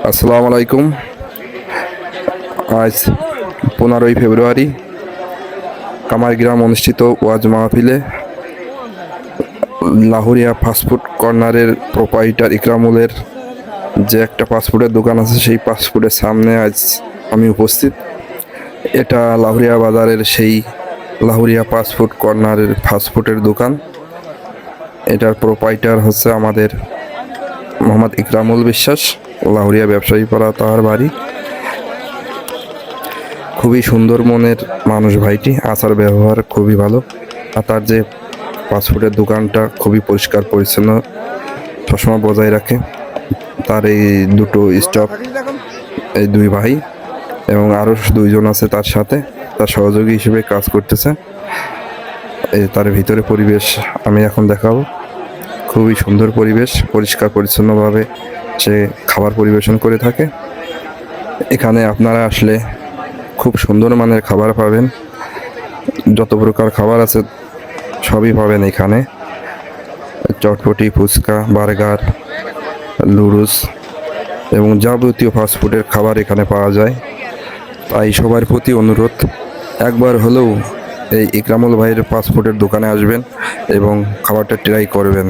আসসালামু আলাইকুম। আজ 15ই ফেব্রুয়ারি কামারগ্রাম অনুষ্ঠিত ওয়াজ মাহফিলে লাহুরিয়া ফাস্টফুড কর্নারের প্রোপাইটার ইকরামুলের যে একটা ফাস্টফুডের দোকান আছে, সেই ফাস্টফুডের সামনে আজ আমি উপস্থিত। এটা লাহুরিয়া বাজারের সেই লাহুরিয়া ফাস্টফুড কর্নারের ফাস্টফুডের দোকান। এটার প্রোপাইটার হচ্ছে আমাদের মোহাম্মদ ইকরামুল বিশ্বাস, লাহুরিয়া ব্যবসায়ী পাড়া তার বাড়ি। খুবই সুন্দর মনের মানুষ ভাইটি, আচার ব্যবহার খুবই ভালো। আর তার যে ফাস্টফুডের দোকানটা খুবই পরিষ্কার পরিচ্ছন্ন সবসময় বজায় রাখে। তার এই দুটো স্টাফ, এই দুই ভাই এবং আরও দুইজন আছে তার সাথে, তার সহযোগী হিসেবে কাজ করতেছে। তার ভিতরে পরিবেশ আমি এখন দেখাবো। খুবই সুন্দর পরিবেশ, পরিষ্কার পরিচ্ছন্নভাবে সে খাবার পরিবেশন করে থাকে। এখানে আপনারা আসলে খুব সুন্দর মানের খাবার পাবেন। যত প্রকার খাবার আছে সবই পাবেন এখানে। চটপটি, ফুচকা, বার্গার, নুডলস এবং যাবতীয় ফাস্টফুডের খাবার এখানে পাওয়া যায়। তাই সবার প্রতি অনুরোধ, একবার হলেও এই ইকরামুল ভাইয়ের ফাস্টফুডের দোকানে আসবেন এবং খাবারটা ট্রাই করবেন।